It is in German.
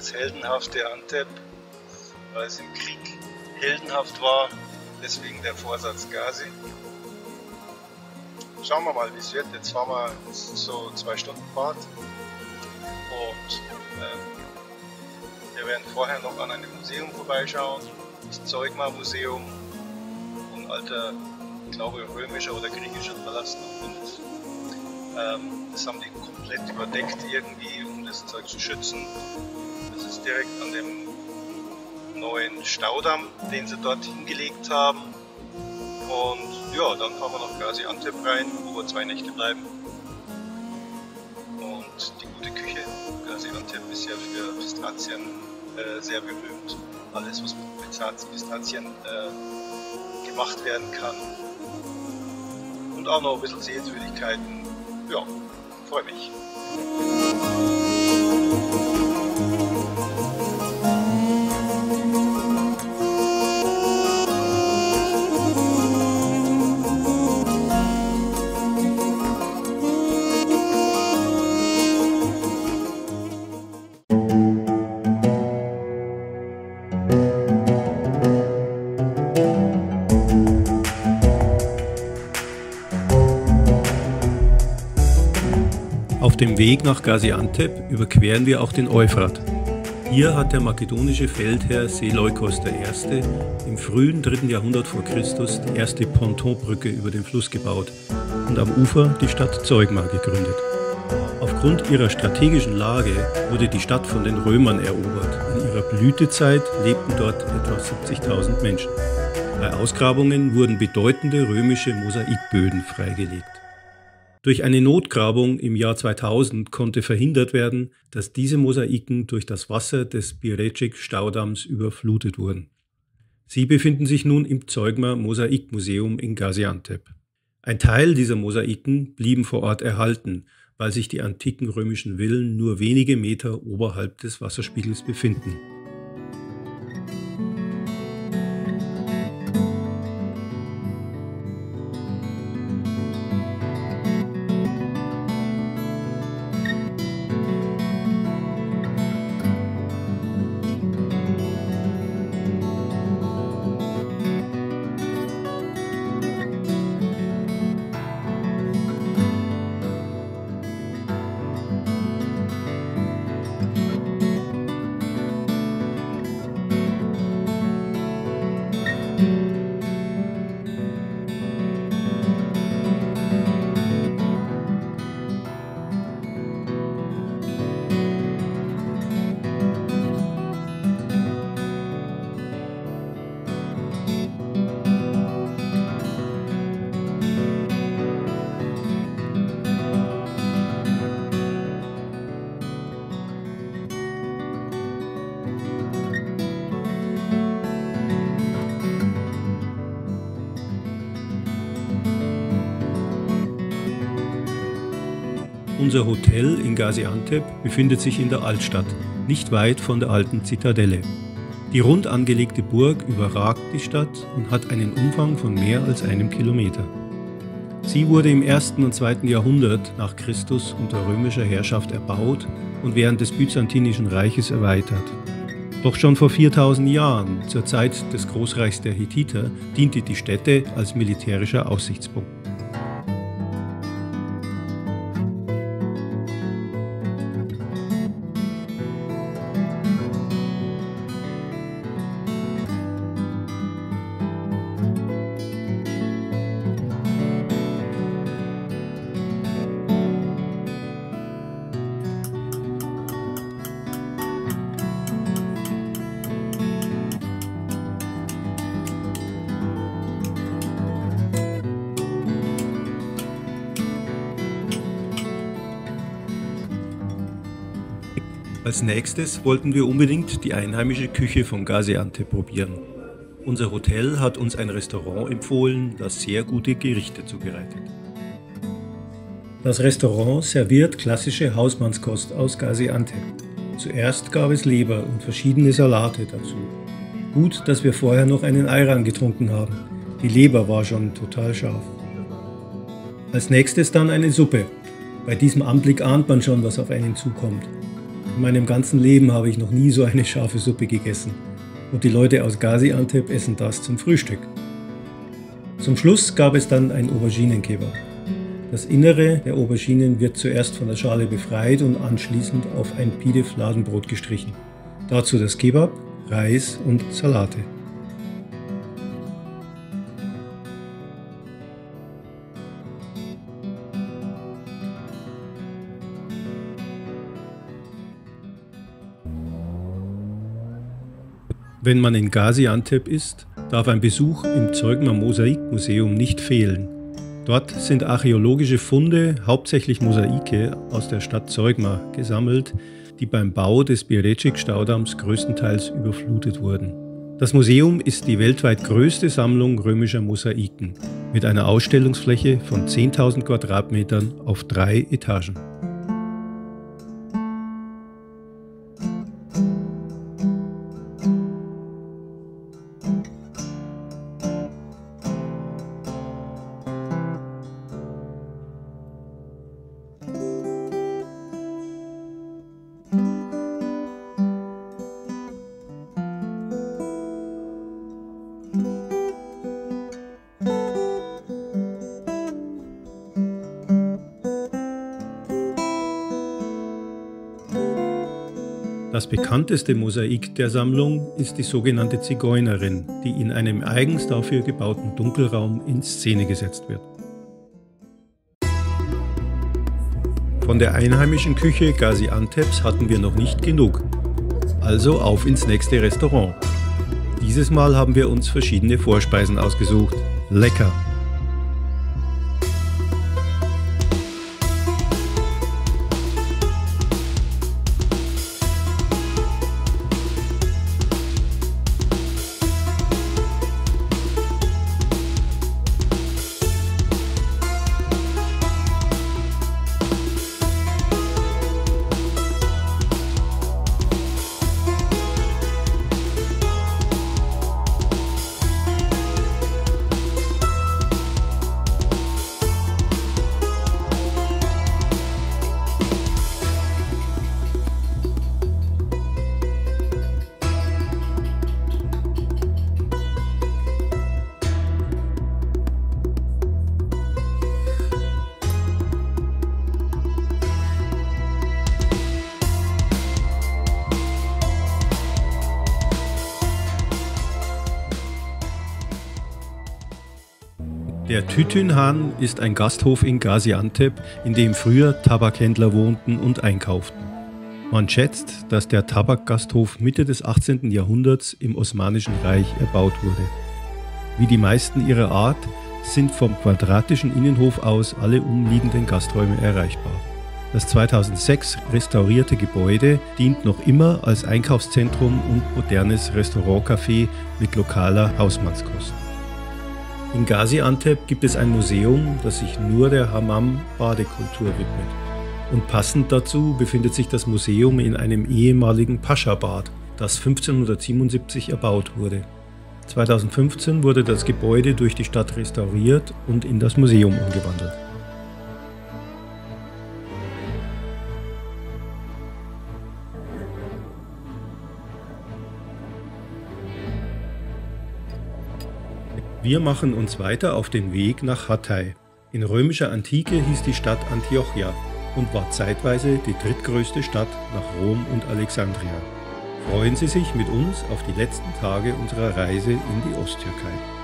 das heldenhafte Antep, weil es im Krieg heldenhaft war, deswegen der Vorsatz Gazi. Schauen wir mal, wie es wird. Jetzt fahren wir so 2 Stunden Fahrt und wir werden vorher noch an einem Museum vorbeischauen, das Zeugma-Museum, ein alter, ich glaube, römischer oder griechischer Palast noch. Das haben die komplett überdeckt irgendwie, um das Zeug zu schützen. Das ist direkt an dem neuen Staudamm, den sie dort hingelegt haben. Und ja, dann fahren wir nach Gaziantep rein, wo wir 2 Nächte bleiben. Und die gute Küche. Gaziantep ist ja für Pistazien sehr berühmt. Alles, was mit Pistazien gemacht werden kann. Und auch noch ein bisschen Sehenswürdigkeiten. Ja, freue mich. Auf dem Weg nach Gaziantep überqueren wir auch den Euphrat. Hier hat der makedonische Feldherr Seleukos I. im frühen 3. Jahrhundert vor Christus die erste Pontonbrücke über den Fluss gebaut und am Ufer die Stadt Zeugma gegründet. Aufgrund ihrer strategischen Lage wurde die Stadt von den Römern erobert. In ihrer Blütezeit lebten dort etwa 70.000 Menschen. Bei Ausgrabungen wurden bedeutende römische Mosaikböden freigelegt. Durch eine Notgrabung im Jahr 2000 konnte verhindert werden, dass diese Mosaiken durch das Wasser des Birecik-Staudamms überflutet wurden. Sie befinden sich nun im Zeugma Mosaikmuseum in Gaziantep. Ein Teil dieser Mosaiken blieben vor Ort erhalten, weil sich die antiken römischen Villen nur wenige Meter oberhalb des Wasserspiegels befinden. Unser Hotel in Gaziantep befindet sich in der Altstadt, nicht weit von der alten Zitadelle. Die rund angelegte Burg überragt die Stadt und hat einen Umfang von mehr als 1 Kilometer. Sie wurde im 1. und 2. Jahrhundert nach Christus unter römischer Herrschaft erbaut und während des Byzantinischen Reiches erweitert. Doch schon vor 4000 Jahren, zur Zeit des Großreichs der Hethiter, diente die Stätte als militärischer Aussichtspunkt. Als nächstes wollten wir unbedingt die einheimische Küche von Gaziantep probieren. Unser Hotel hat uns ein Restaurant empfohlen, das sehr gute Gerichte zubereitet. Das Restaurant serviert klassische Hausmannskost aus Gaziantep. Zuerst gab es Leber und verschiedene Salate dazu. Gut, dass wir vorher noch einen Ayran getrunken haben. Die Leber war schon total scharf. Als nächstes dann eine Suppe. Bei diesem Anblick ahnt man schon, was auf einen zukommt. In meinem ganzen Leben habe ich noch nie so eine scharfe Suppe gegessen. Und die Leute aus Gaziantep essen das zum Frühstück. Zum Schluss gab es dann ein Auberginenkebab. Das Innere der Auberginen wird zuerst von der Schale befreit und anschließend auf ein Pide-Fladenbrot gestrichen. Dazu das Kebab, Reis und Salate. Wenn man in Gaziantep ist, darf ein Besuch im Zeugmer Mosaikmuseum nicht fehlen. Dort sind archäologische Funde, hauptsächlich Mosaike aus der Stadt Zeugma, gesammelt, die beim Bau des Birecik-Staudamms größtenteils überflutet wurden. Das Museum ist die weltweit größte Sammlung römischer Mosaiken mit einer Ausstellungsfläche von 10.000 Quadratmetern auf 3 Etagen. Das bekannteste Mosaik der Sammlung ist die sogenannte Zigeunerin, die in einem eigens dafür gebauten Dunkelraum in Szene gesetzt wird. Von der einheimischen Küche Gazianteps hatten wir noch nicht genug. Also auf ins nächste Restaurant. Dieses Mal haben wir uns verschiedene Vorspeisen ausgesucht. Lecker! Der Tütün-Han ist ein Gasthof in Gaziantep, in dem früher Tabakhändler wohnten und einkauften. Man schätzt, dass der Tabakgasthof Mitte des 18. Jahrhunderts im Osmanischen Reich erbaut wurde. Wie die meisten ihrer Art sind vom quadratischen Innenhof aus alle umliegenden Gasträume erreichbar. Das 2006 restaurierte Gebäude dient noch immer als Einkaufszentrum und modernes Restaurant-Café mit lokaler Hausmannskost. In Gaziantep gibt es ein Museum, das sich nur der Hammam-Badekultur widmet. Und passend dazu befindet sich das Museum in einem ehemaligen Pascha-Bad, das 1577 erbaut wurde. 2015 wurde das Gebäude durch die Stadt restauriert und in das Museum umgewandelt. Wir machen uns weiter auf den Weg nach Hatay. In römischer Antike hieß die Stadt Antiochia und war zeitweise die drittgrößte Stadt nach Rom und Alexandria. Freuen Sie sich mit uns auf die letzten Tage unserer Reise in die Osttürkei.